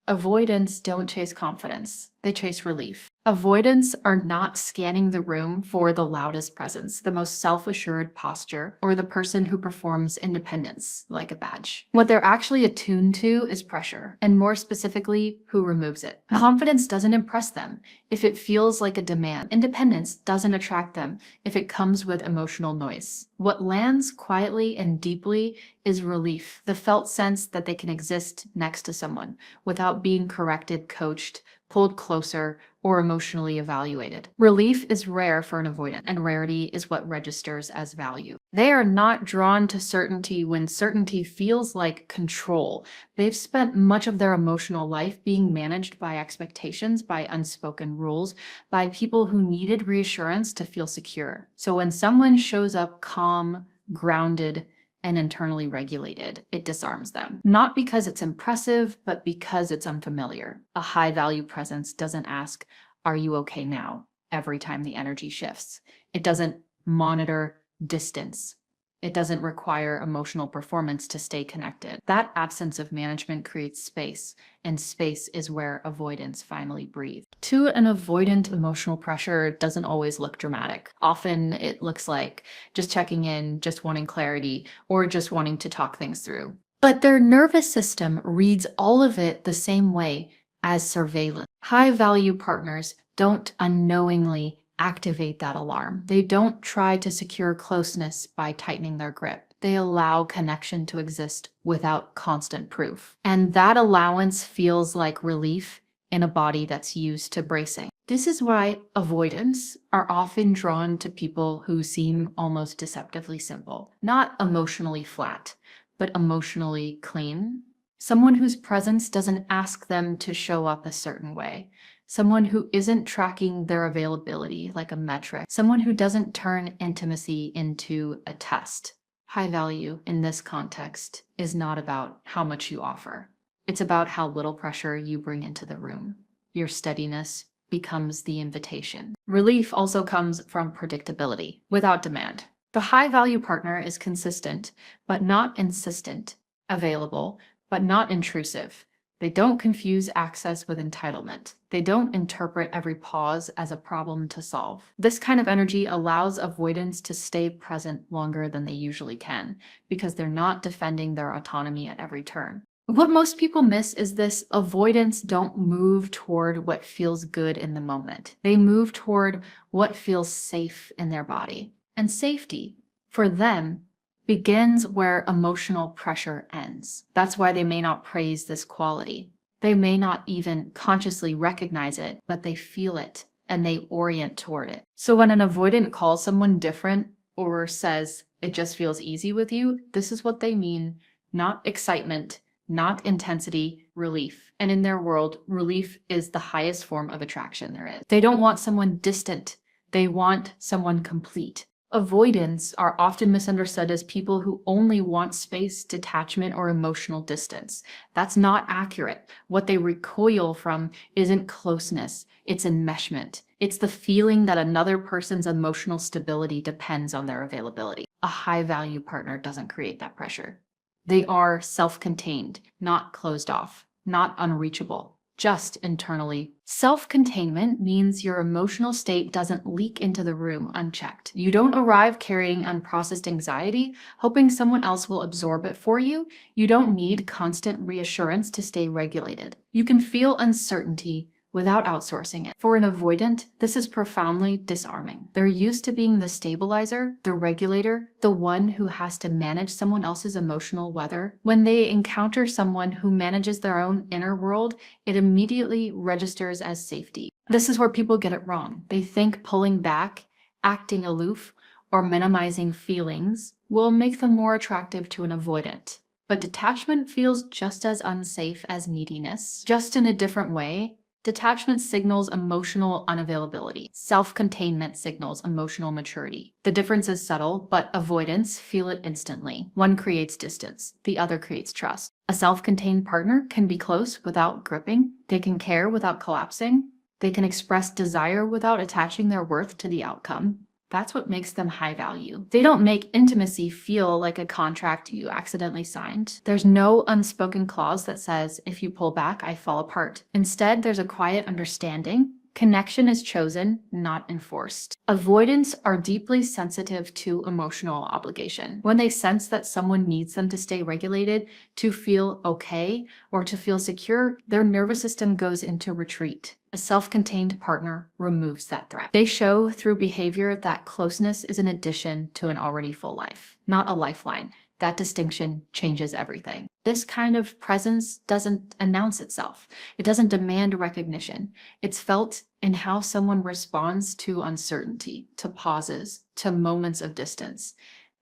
Avoidants don't chase confidence, they chase relief. Avoidants are not scanning the room for the loudest presence, the most self-assured posture, or the person who performs independence like a badge. What they're actually attuned to is pressure, and more specifically, who removes it. Confidence doesn't impress them if it feels like a demand. Independence doesn't attract them if it comes with emotional noise. What lands quietly and deeply is relief, the felt sense that they can exist next to someone without being corrected, coached, pulled closer, or emotionally evaluated. Relief is rare for an avoidant, and rarity is what registers as value. They are not drawn to certainty when certainty feels like control. They've spent much of their emotional life being managed by expectations, by unspoken rules, by people who needed reassurance to feel secure. So when someone shows up calm, grounded, and internally regulated, it disarms them. Not because it's impressive, but because it's unfamiliar. A high-value presence doesn't ask, "Are you okay now?" every time the energy shifts. It doesn't monitor distance. It doesn't require emotional performance to stay connected. That absence of management creates space, and space is where avoidance finally breathes. To an avoidant, emotional pressure doesn't always look dramatic. Often it looks like just checking in, just wanting clarity, or just wanting to talk things through. But their nervous system reads all of it the same way as surveillance. High-value partners don't unknowingly activate that alarm. They don't try to secure closeness by tightening their grip. They allow connection to exist without constant proof. And that allowance feels like relief in a body that's used to bracing. This is why avoidants are often drawn to people who seem almost deceptively simple, not emotionally flat, but emotionally clean. Someone whose presence doesn't ask them to show up a certain way. Someone who isn't tracking their availability like a metric. Someone who doesn't turn intimacy into a test. High value in this context is not about how much you offer. It's about how little pressure you bring into the room. Your steadiness becomes the invitation. Relief also comes from predictability, without demand. The high-value partner is consistent, but not insistent, available, but not intrusive. They don't confuse access with entitlement. They don't interpret every pause as a problem to solve. This kind of energy allows avoidants to stay present longer than they usually can, because they're not defending their autonomy at every turn. What most people miss is this: avoidants don't move toward what feels good in the moment. They move toward what feels safe in their body. And safety, for them, begins where emotional pressure ends. That's why they may not praise this quality. They may not even consciously recognize it, but they feel it and they orient toward it. So when an avoidant calls someone different or says, "It just feels easy with you," this is what they mean: not excitement, not intensity, relief. And in their world, relief is the highest form of attraction there is. They don't want someone distant. They want someone complete. Avoidants are often misunderstood as people who only want space, detachment, or emotional distance. That's not accurate. What they recoil from isn't closeness, it's enmeshment. It's the feeling that another person's emotional stability depends on their availability. A high-value partner doesn't create that pressure. They are self-contained, not closed off, not unreachable, just internally. Self-containment means your emotional state doesn't leak into the room unchecked. You don't arrive carrying unprocessed anxiety, hoping someone else will absorb it for you. You don't need constant reassurance to stay regulated. You can feel uncertainty without outsourcing it. For an avoidant, this is profoundly disarming. They're used to being the stabilizer, the regulator, the one who has to manage someone else's emotional weather. When they encounter someone who manages their own inner world, it immediately registers as safety. This is where people get it wrong. They think pulling back, acting aloof, or minimizing feelings will make them more attractive to an avoidant. But detachment feels just as unsafe as neediness, just in a different way. Detachment signals emotional unavailability. Self-containment signals emotional maturity. The difference is subtle, but avoidants feel it instantly. One creates distance, the other creates trust. A self-contained partner can be close without gripping. They can care without collapsing. They can express desire without attaching their worth to the outcome. That's what makes them high value. They don't make intimacy feel like a contract you accidentally signed. There's no unspoken clause that says, if you pull back, I fall apart. Instead, there's a quiet understanding. Connection is chosen, not enforced. Avoidants are deeply sensitive to emotional obligation. When they sense that someone needs them to stay regulated, to feel okay, or to feel secure, their nervous system goes into retreat. A self-contained partner removes that threat. They show through behavior that closeness is an addition to an already full life, not a lifeline. That distinction changes everything. This kind of presence doesn't announce itself. It doesn't demand recognition. It's felt in how someone responds to uncertainty, to pauses, to moments of distance.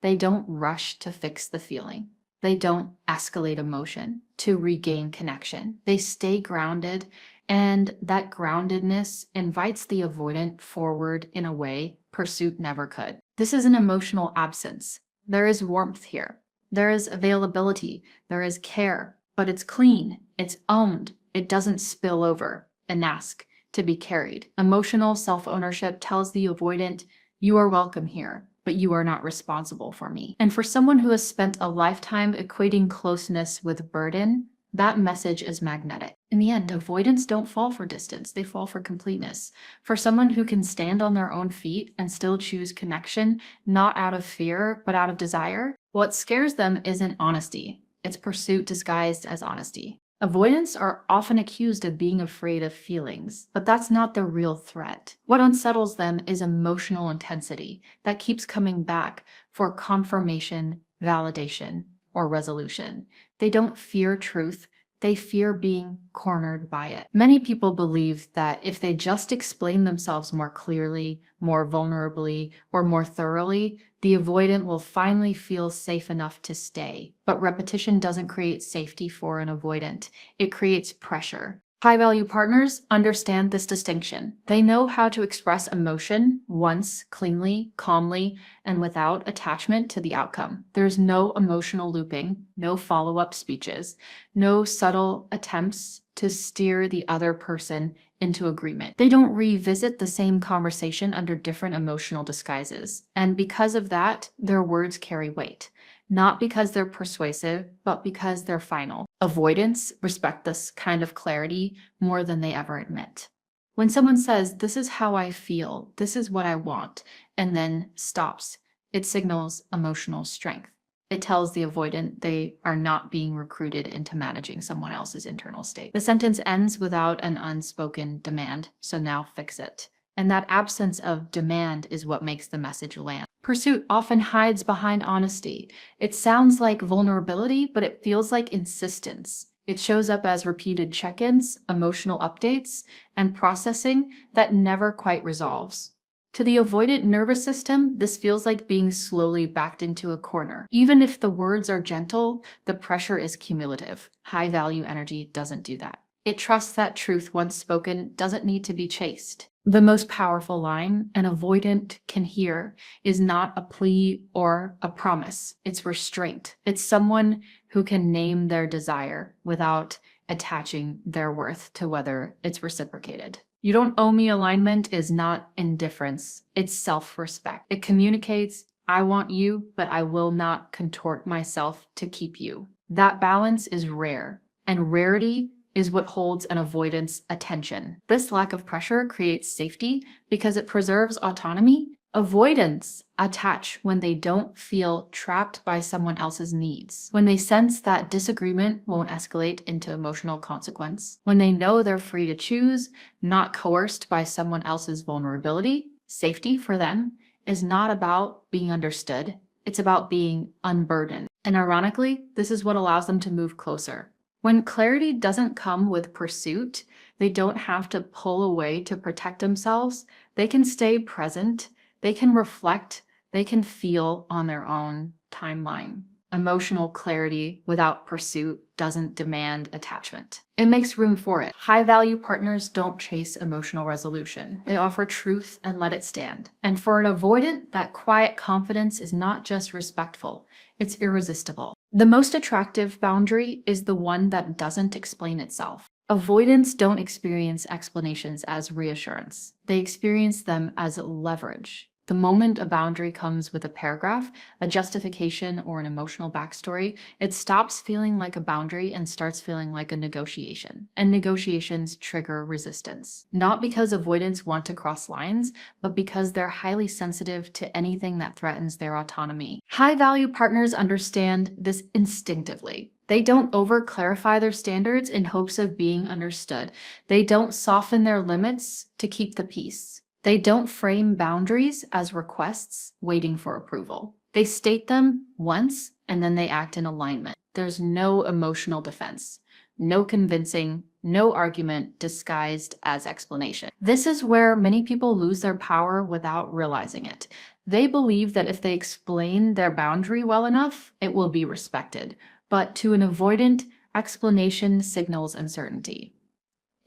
They don't rush to fix the feeling. They don't escalate emotion to regain connection. They stay grounded, and that groundedness invites the avoidant forward in a way pursuit never could. This is an emotional absence. There is warmth here. There is availability, there is care, but it's clean, it's owned, it doesn't spill over and ask to be carried. Emotional self-ownership tells the avoidant, you are welcome here, but you are not responsible for me. And for someone who has spent a lifetime equating closeness with burden, that message is magnetic. In the end, avoidants don't fall for distance, they fall for completeness. For someone who can stand on their own feet and still choose connection, not out of fear, but out of desire, what scares them isn't honesty. It's pursuit disguised as honesty. Avoidants are often accused of being afraid of feelings, but that's not the real threat. What unsettles them is emotional intensity that keeps coming back for confirmation, validation, or resolution. They don't fear truth, they fear being cornered by it. Many people believe that if they just explain themselves more clearly, more vulnerably, or more thoroughly, the avoidant will finally feel safe enough to stay. But repetition doesn't create safety for an avoidant. It creates pressure. High-value partners understand this distinction. They know how to express emotion once, cleanly, calmly, and without attachment to the outcome. There's no emotional looping, no follow-up speeches, no subtle attempts to steer the other person into agreement. They don't revisit the same conversation under different emotional disguises. And because of that, their words carry weight. Not because they're persuasive, but because they're final. Avoidants respect this kind of clarity more than they ever admit. When someone says, this is how I feel, this is what I want, and then stops, it signals emotional strength. It tells the avoidant they are not being recruited into managing someone else's internal state. The sentence ends without an unspoken demand, so now fix it. And that absence of demand is what makes the message land. Pursuit often hides behind honesty. It sounds like vulnerability, but it feels like insistence. It shows up as repeated check-ins, emotional updates, and processing that never quite resolves. To the avoidant nervous system, this feels like being slowly backed into a corner. Even if the words are gentle, the pressure is cumulative. High-value energy doesn't do that. It trusts that truth once spoken doesn't need to be chased. The most powerful line an avoidant can hear is not a plea or a promise. It's restraint. It's someone who can name their desire without attaching their worth to whether it's reciprocated. You don't owe me alignment is not indifference. It's self-respect. It communicates, I want you, but I will not contort myself to keep you. That balance is rare, and rarity is what holds an avoidant's attention. This lack of pressure creates safety because it preserves autonomy. Avoidants attach when they don't feel trapped by someone else's needs, when they sense that disagreement won't escalate into emotional consequence, when they know they're free to choose, not coerced by someone else's vulnerability. Safety for them is not about being understood, it's about being unburdened. And ironically, this is what allows them to move closer. When clarity doesn't come with pursuit, they don't have to pull away to protect themselves. They can stay present, they can reflect, they can feel on their own timeline. Emotional clarity without pursuit doesn't demand attachment. It makes room for it. High-value partners don't chase emotional resolution. They offer truth and let it stand. And for an avoidant, that quiet confidence is not just respectful, it's irresistible. The most attractive boundary is the one that doesn't explain itself. Avoidants don't experience explanations as reassurance. They experience them as leverage. The moment a boundary comes with a paragraph, a justification, or an emotional backstory, it stops feeling like a boundary and starts feeling like a negotiation. And negotiations trigger resistance. Not because avoidants want to cross lines, but because they're highly sensitive to anything that threatens their autonomy. High-value partners understand this instinctively. They don't over-clarify their standards in hopes of being understood. They don't soften their limits to keep the peace. They don't frame boundaries as requests waiting for approval. They state them once and then they act in alignment. There's no emotional defense, no convincing, no argument disguised as explanation. This is where many people lose their power without realizing it. They believe that if they explain their boundary well enough, it will be respected. But to an avoidant, explanation signals uncertainty.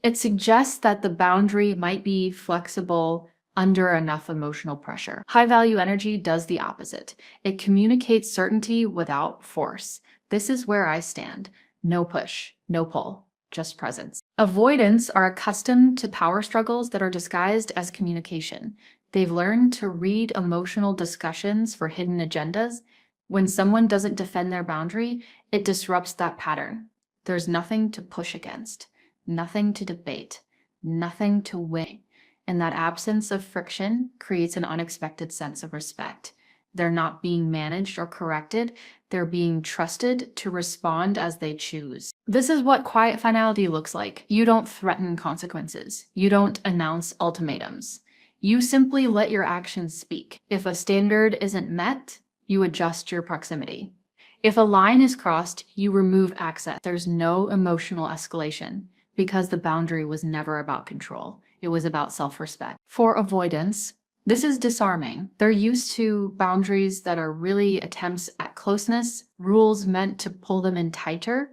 It suggests that the boundary might be flexible under enough emotional pressure. High-value energy does the opposite. It communicates certainty without force. This is where I stand. No push, no pull, just presence. Avoidants are accustomed to power struggles that are disguised as communication. They've learned to read emotional discussions for hidden agendas. When someone doesn't defend their boundary, it disrupts that pattern. There's nothing to push against. Nothing to debate, nothing to win. And that absence of friction creates an unexpected sense of respect. They're not being managed or corrected. They're being trusted to respond as they choose. This is what quiet finality looks like. You don't threaten consequences. You don't announce ultimatums. You simply let your actions speak. If a standard isn't met, you adjust your proximity. If a line is crossed, you remove access. There's no emotional escalation, because the boundary was never about control. It was about self-respect. For avoidance, this is disarming. They're used to boundaries that are really attempts at closeness, rules meant to pull them in tighter.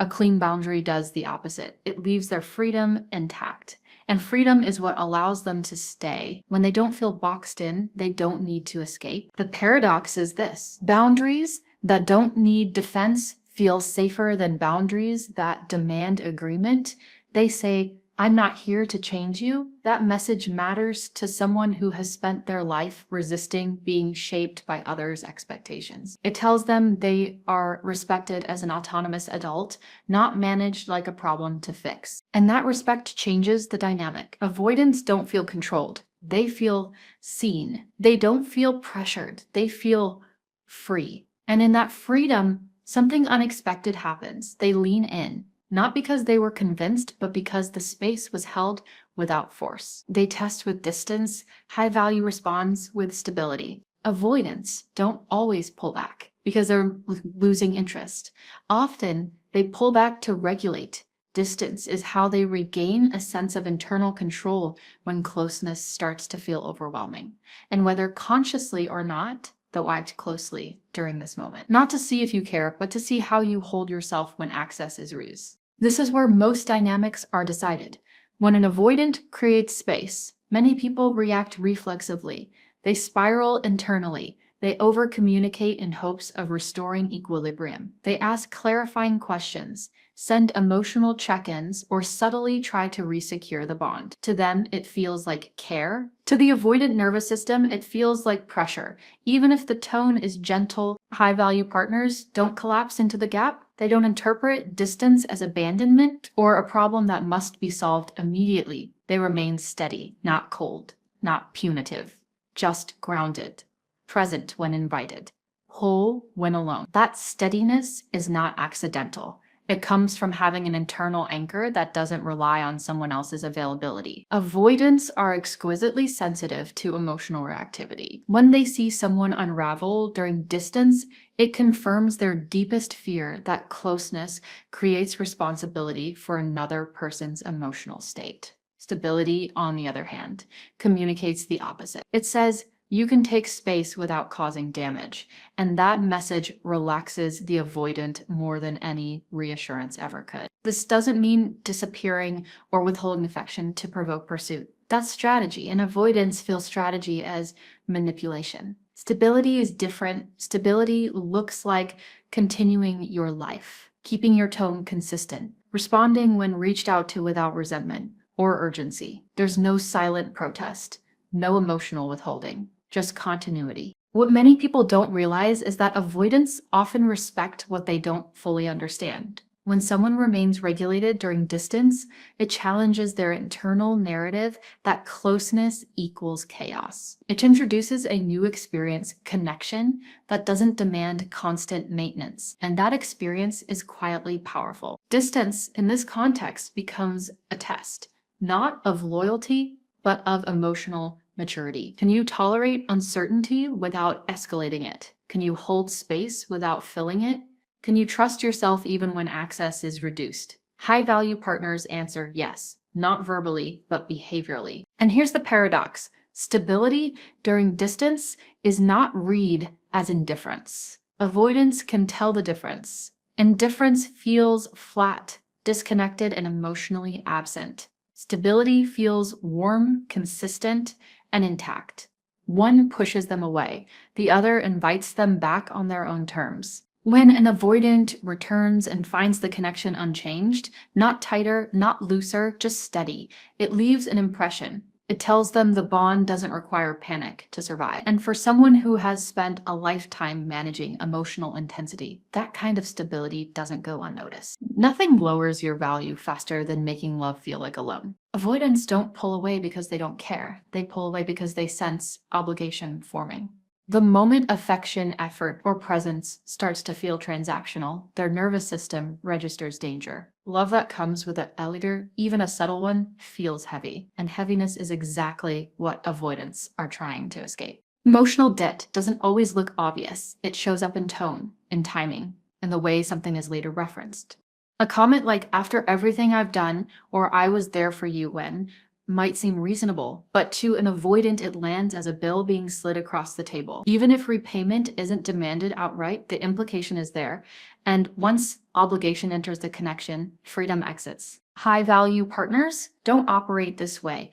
A clean boundary does the opposite. It leaves their freedom intact. And freedom is what allows them to stay. When they don't feel boxed in, they don't need to escape. The paradox is this: boundaries that don't need defense feel safer than boundaries that demand agreement. They say, I'm not here to change you. That message matters to someone who has spent their life resisting being shaped by others' expectations. It tells them they are respected as an autonomous adult, not managed like a problem to fix. And that respect changes the dynamic. Avoidants don't feel controlled. They feel seen. They don't feel pressured. They feel free. And in that freedom, something unexpected happens. They lean in, not because they were convinced, but because the space was held without force. They test with distance. High value responds with stability. Avoidants don't always pull back because they're losing interest. Often they pull back to regulate. Distance is how they regain a sense of internal control when closeness starts to feel overwhelming. And whether consciously or not, they'll act closely during this moment. Not to see if you care, but to see how you hold yourself when access is loose. This is where most dynamics are decided. When an avoidant creates space, many people react reflexively. They spiral internally. They over-communicate in hopes of restoring equilibrium. They ask clarifying questions, send emotional check-ins, or subtly try to resecure the bond. To them, it feels like care. To the avoidant nervous system, it feels like pressure. Even if the tone is gentle, high-value partners don't collapse into the gap. They don't interpret distance as abandonment or a problem that must be solved immediately. They remain steady, not cold, not punitive, just grounded. Present when invited, whole when alone. That steadiness is not accidental. It comes from having an internal anchor that doesn't rely on someone else's availability. Avoidants are exquisitely sensitive to emotional reactivity. When they see someone unravel during distance, it confirms their deepest fear that closeness creates responsibility for another person's emotional state. Stability, on the other hand, communicates the opposite. It says, you can take space without causing damage, and that message relaxes the avoidant more than any reassurance ever could. This doesn't mean disappearing or withholding affection to provoke pursuit. That's strategy, and avoidants feel strategy as manipulation. Stability is different. Stability looks like continuing your life, keeping your tone consistent, responding when reached out to without resentment or urgency. There's no silent protest, no emotional withholding. just continuity. What many people don't realize is that avoidants often respect what they don't fully understand. When someone remains regulated during distance, it challenges their internal narrative that closeness equals chaos. It introduces a new experience, connection, that doesn't demand constant maintenance, and that experience is quietly powerful. Distance, in this context, becomes a test, not of loyalty, but of emotional maturity. Can you tolerate uncertainty without escalating it? Can you hold space without filling it? Can you trust yourself even when access is reduced? High-value partners answer yes, not verbally, but behaviorally. And here's the paradox. Stability during distance is not read as indifference. Avoidance can tell the difference. Indifference feels flat, disconnected, and emotionally absent. Stability feels warm, consistent, and intact. One pushes them away. The other invites them back on their own terms. When an avoidant returns and finds the connection unchanged, not tighter, not looser, just steady, it leaves an impression. It tells them the bond doesn't require panic to survive. And for someone who has spent a lifetime managing emotional intensity, that kind of stability doesn't go unnoticed. Nothing lowers your value faster than making love feel like alone. Avoidants don't pull away because they don't care. They pull away because they sense obligation forming. The moment affection, effort, or presence starts to feel transactional, their nervous system registers danger. Love that comes with an elixir, even a subtle one, feels heavy. And heaviness is exactly what avoidants are trying to escape. Emotional debt doesn't always look obvious. It shows up in tone, in timing, in the way something is later referenced. A comment like, "after everything I've done," or "I was there for you when," might seem reasonable, but to an avoidant it lands as a bill being slid across the table. Even if repayment isn't demanded outright, the implication is there, and once obligation enters the connection, freedom exits. High-value partners don't operate this way.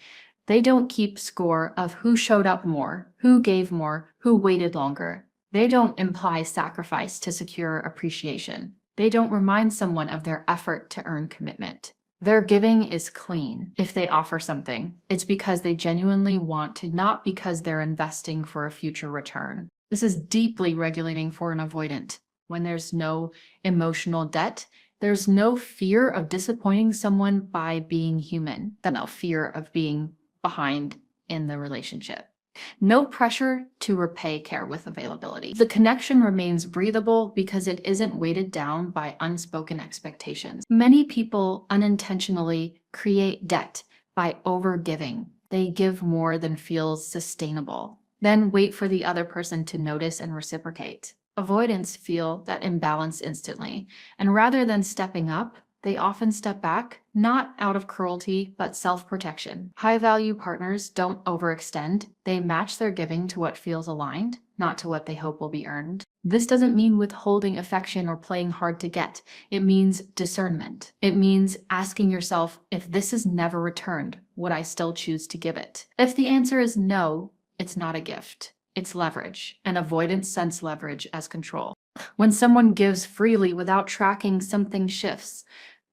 They don't keep score of who showed up more, who gave more, who waited longer. They don't imply sacrifice to secure appreciation. They don't remind someone of their effort to earn commitment. Their giving is clean. If they offer something, it's because they genuinely want to, not because they're investing for a future return. This is deeply regulating for an avoidant. When there's no emotional debt, there's no fear of disappointing someone by being human, no fear of being behind in the relationship. No pressure to repay care with availability. The connection remains breathable because it isn't weighted down by unspoken expectations. Many people unintentionally create debt by overgiving. They give more than feels sustainable, then wait for the other person to notice and reciprocate. Avoidants feel that imbalance instantly, and rather than stepping up, they often step back, not out of cruelty, but self-protection. High-value partners don't overextend. They match their giving to what feels aligned, not to what they hope will be earned. This doesn't mean withholding affection or playing hard to get. It means discernment. It means asking yourself, if this is never returned, would I still choose to give it? If the answer is no, it's not a gift. It's leverage, and avoidants sense leverage as control. When someone gives freely without tracking, something shifts.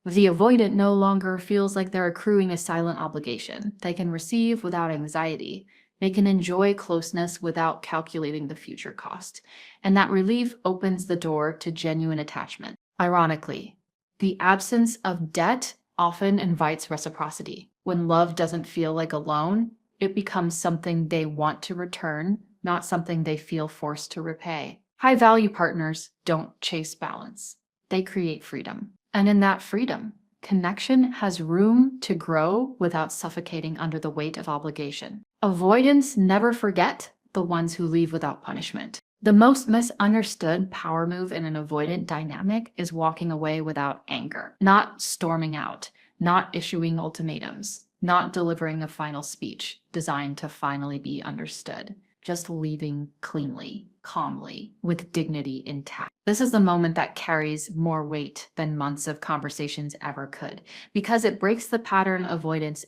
The avoidant no longer feels like they're accruing a silent obligation. They can receive without anxiety. They can enjoy closeness without calculating the future cost. And that relief opens the door to genuine attachment. Ironically, the absence of debt often invites reciprocity. When love doesn't feel like a loan, it becomes something they want to return, not something they feel forced to repay. High-value partners don't chase balance. They create freedom. And in that freedom, connection has room to grow without suffocating under the weight of obligation. Avoidants never forget the ones who leave without punishment. The most misunderstood power move in an avoidant dynamic is walking away without anger, not storming out, not issuing ultimatums, not delivering a final speech designed to finally be understood. Just leaving cleanly, calmly, with dignity intact. This is the moment that carries more weight than months of conversations ever could, because it breaks the pattern avoidants.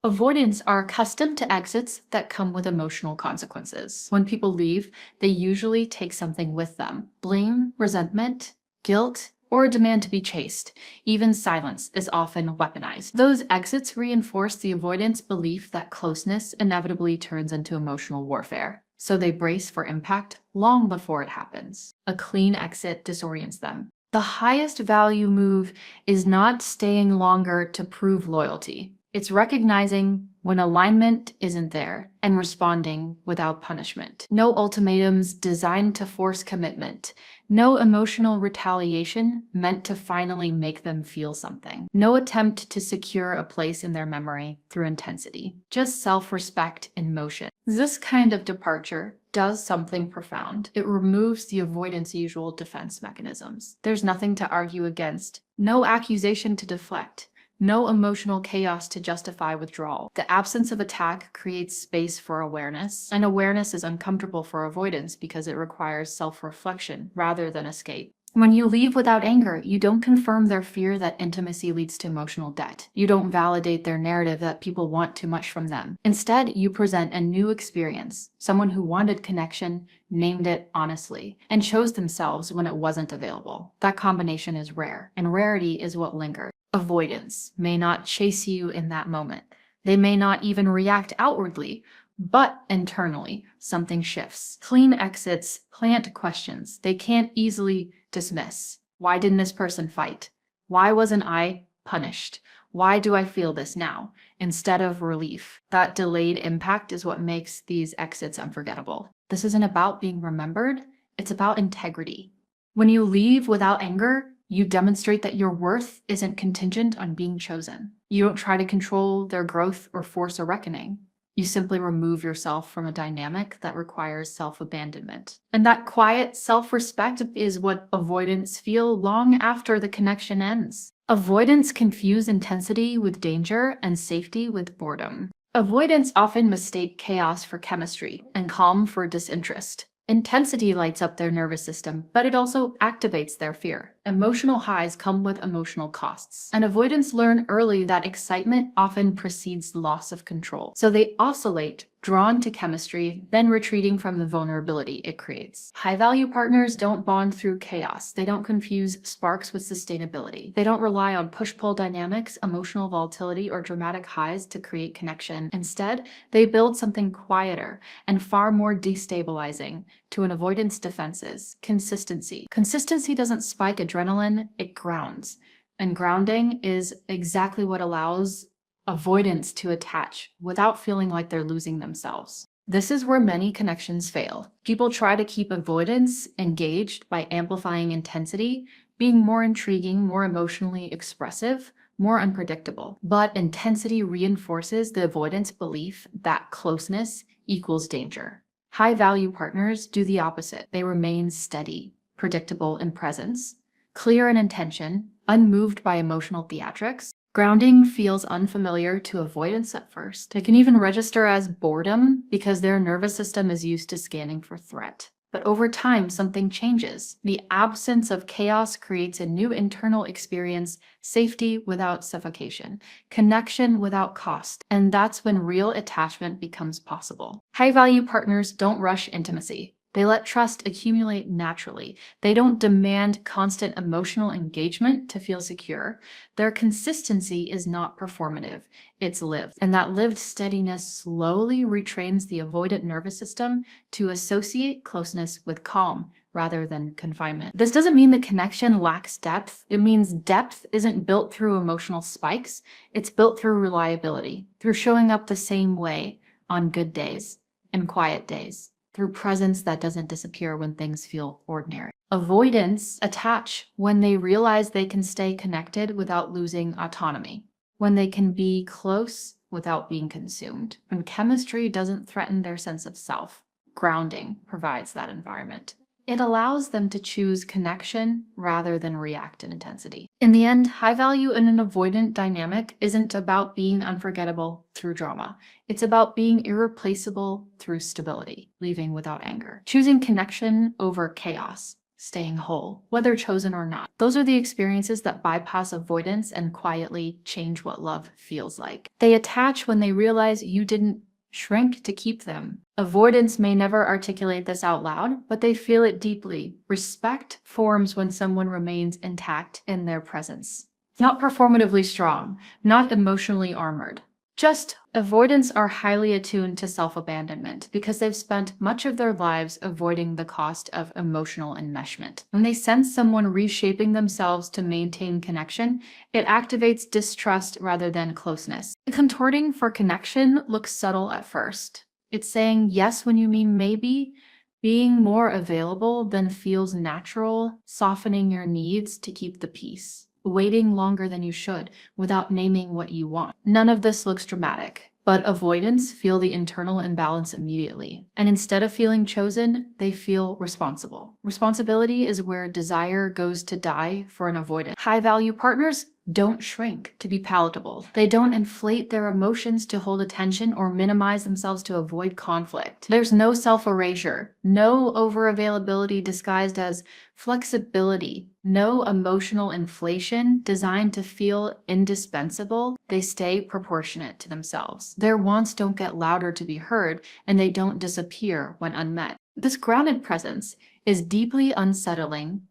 Avoidants are accustomed to exits that come with emotional consequences. When people leave, they usually take something with them: blame, resentment, guilt, or a demand to be chased. Even silence is often weaponized. Those exits reinforce the avoidant's belief that closeness inevitably turns into emotional warfare. so they brace for impact long before it happens. A clean exit disorients them. The highest value move is not staying longer to prove loyalty. It's recognizing when alignment isn't there and responding without punishment. No ultimatums designed to force commitment. No emotional retaliation meant to finally make them feel something. No attempt to secure a place in their memory through intensity. Just self-respect in motion. This kind of departure does something profound. It removes the avoidance usual defense mechanisms. There's nothing to argue against, no accusation to deflect. No emotional chaos to justify withdrawal. The absence of attack creates space for awareness, and awareness is uncomfortable for avoidance because it requires self-reflection rather than escape. When you leave without anger, you don't confirm their fear that intimacy leads to emotional debt. You don't validate their narrative that people want too much from them. Instead, you present a new experience, someone who wanted connection, named it honestly, and chose themselves when it wasn't available. That combination is rare, and rarity is what lingers. Avoidance may not chase you in that moment. They may not even react outwardly, but internally, something shifts. Clean exits plant questions they can't easily dismiss. Why didn't this person fight? Why wasn't I punished? Why do I feel this now? Instead of relief. That delayed impact is what makes these exits unforgettable. This isn't about being remembered, it's about integrity. When you leave without anger, you demonstrate that your worth isn't contingent on being chosen. You don't try to control their growth or force a reckoning. You simply remove yourself from a dynamic that requires self-abandonment. And that quiet self-respect is what avoidants feel long after the connection ends. Avoidants confuse intensity with danger and safety with boredom. Avoidants often mistake chaos for chemistry and calm for disinterest. Intensity lights up their nervous system, but it also activates their fear. Emotional highs come with emotional costs. And avoidants learn early that excitement often precedes loss of control. So they oscillate, drawn to chemistry, then retreating from the vulnerability it creates. High-value partners don't bond through chaos. They don't confuse sparks with sustainability. They don't rely on push-pull dynamics, emotional volatility, or dramatic highs to create connection. Instead, they build something quieter and far more destabilizing to an avoidance defenses: consistency. Consistency doesn't spike adrenaline, it grounds. And grounding is exactly what allows avoidance to attach without feeling like they're losing themselves. This is where many connections fail. People try to keep avoidance engaged by amplifying intensity, being more intriguing, more emotionally expressive, more unpredictable. But intensity reinforces the avoidance belief that closeness equals danger. High-value partners do the opposite. They remain steady, predictable in presence, clear in intention, unmoved by emotional theatrics. Grounding feels unfamiliar to avoidance at first. It can even register as boredom because their nervous system is used to scanning for threat. But over time, something changes. The absence of chaos creates a new internal experience: safety without suffocation, connection without cost. And that's when real attachment becomes possible. High-value partners don't rush intimacy. They let trust accumulate naturally. They don't demand constant emotional engagement to feel secure. Their consistency is not performative, it's lived. And that lived steadiness slowly retrains the avoidant nervous system to associate closeness with calm rather than confinement. This doesn't mean the connection lacks depth. It means depth isn't built through emotional spikes. It's built through reliability, through showing up the same way on good days and quiet days, through presence that doesn't disappear when things feel ordinary. Avoidants attach when they realize they can stay connected without losing autonomy, when they can be close without being consumed, when chemistry doesn't threaten their sense of self. Grounding provides that environment. It allows them to choose connection rather than react in intensity. In the end, high value in an avoidant dynamic isn't about being unforgettable through drama. It's about being irreplaceable through stability, leaving without anger, choosing connection over chaos, staying whole, whether chosen or not. Those are the experiences that bypass avoidance and quietly change what love feels like. They attach when they realize you didn't shrink to keep them. Avoidants may never articulate this out loud, but they feel it deeply. Respect forms when someone remains intact in their presence. Not performatively strong, not emotionally armored. Just avoidants are highly attuned to self-abandonment because they've spent much of their lives avoiding the cost of emotional enmeshment. When they sense someone reshaping themselves to maintain connection, it activates distrust rather than closeness. Contorting for connection looks subtle at first. It's saying yes when you mean maybe, being more available than feels natural, softening your needs to keep the peace, waiting longer than you should without naming what you want. None of this looks dramatic, but avoidants feel the internal imbalance immediately. And instead of feeling chosen, they feel responsible. Responsibility is where desire goes to die for an avoidant. High-value partners don't shrink to be palatable. They don't inflate their emotions to hold attention or minimize themselves to avoid conflict. There's no self-erasure, no over-availability disguised as flexibility, no emotional inflation designed to feel indispensable. They stay proportionate to themselves. Their wants don't get louder to be heard, and they don't disappear when unmet. This grounded presence is deeply unsettling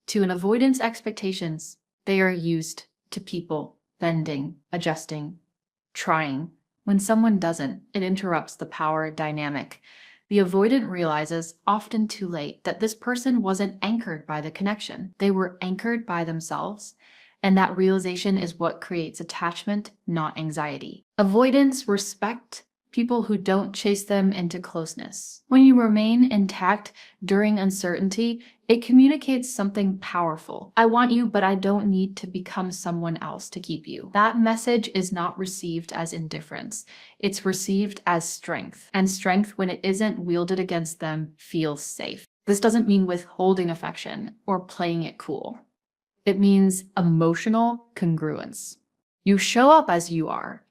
to an avoidant's expectations. They are used to people bending, adjusting, trying. When someone doesn't, it interrupts the power dynamic. The avoidant realizes, often too late, that this person wasn't anchored by the connection. They were anchored by themselves, and that realization is what creates attachment, not anxiety. Avoidants respect people who don't chase them into closeness. When you remain intact during uncertainty, it communicates something powerful. I want you, but I don't need to become someone else to keep you. That message is not received as indifference. It's received as strength. And strength, when it isn't wielded against them, feels safe. This doesn't mean withholding affection or playing it cool. It means emotional congruence. You show up as you are,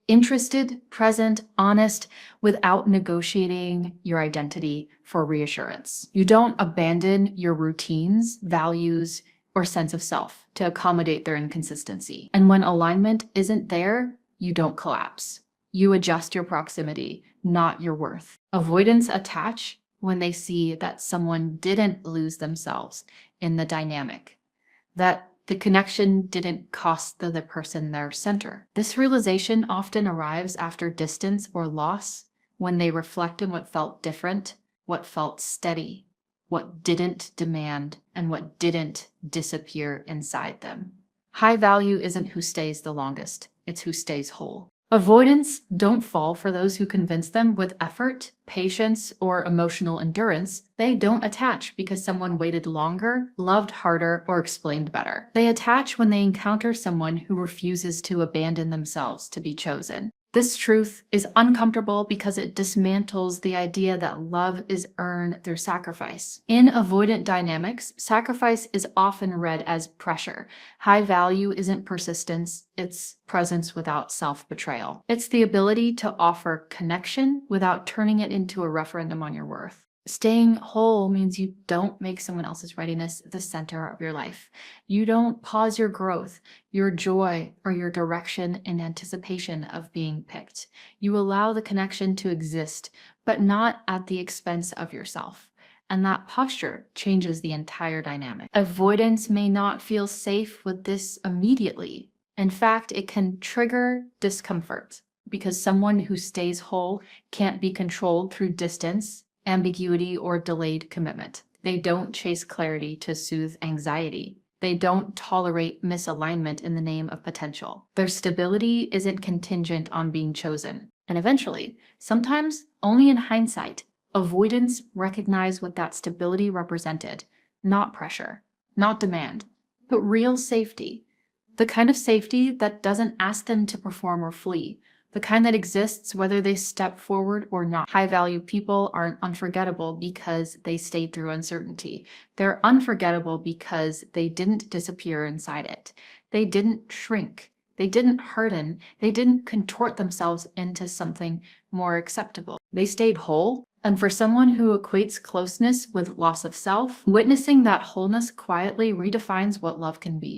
interested, present, honest, without negotiating your identity for reassurance. You don't abandon your routines, values, or sense of self to accommodate their inconsistency. And when alignment isn't there, you don't collapse. You adjust your proximity, not your worth. Avoidants attach when they see that someone didn't lose themselves in the dynamic, that the connection didn't cost the person their center. This realization often arrives after distance or loss, when they reflect on what felt different, what felt steady, what didn't demand, and what didn't disappear inside them. High value isn't who stays the longest, it's who stays whole. Avoidants don't fall for those who convince them with effort, patience, or emotional endurance. They don't attach because someone waited longer, loved harder, or explained better. They attach when they encounter someone who refuses to abandon themselves to be chosen. This truth is uncomfortable because it dismantles the idea that love is earned through sacrifice. In avoidant dynamics, sacrifice is often read as pressure. High value isn't persistence, it's presence without self-betrayal. It's the ability to offer connection without turning it into a referendum on your worth. Staying whole means you don't make someone else's readiness the center of your life. You don't pause your growth, your joy, or your direction in anticipation of being picked. You allow the connection to exist, but not at the expense of yourself. And that posture changes the entire dynamic. Avoidance may not feel safe with this immediately. In fact, it can trigger discomfort because someone who stays whole can't be controlled through distance, ambiguity, or delayed commitment. They don't chase clarity to soothe anxiety. They don't tolerate misalignment in the name of potential. Their stability isn't contingent on being chosen. And eventually, sometimes only in hindsight, avoidants recognize what that stability represented. Not pressure, not demand, but real safety. The kind of safety that doesn't ask them to perform or flee. The kind that exists whether they step forward or not. High-value people aren't unforgettable because they stayed through uncertainty. They're unforgettable because they didn't disappear inside it. They didn't shrink. They didn't harden. They didn't contort themselves into something more acceptable. They stayed whole. And for someone who equates closeness with loss of self, witnessing that wholeness quietly redefines what love can be.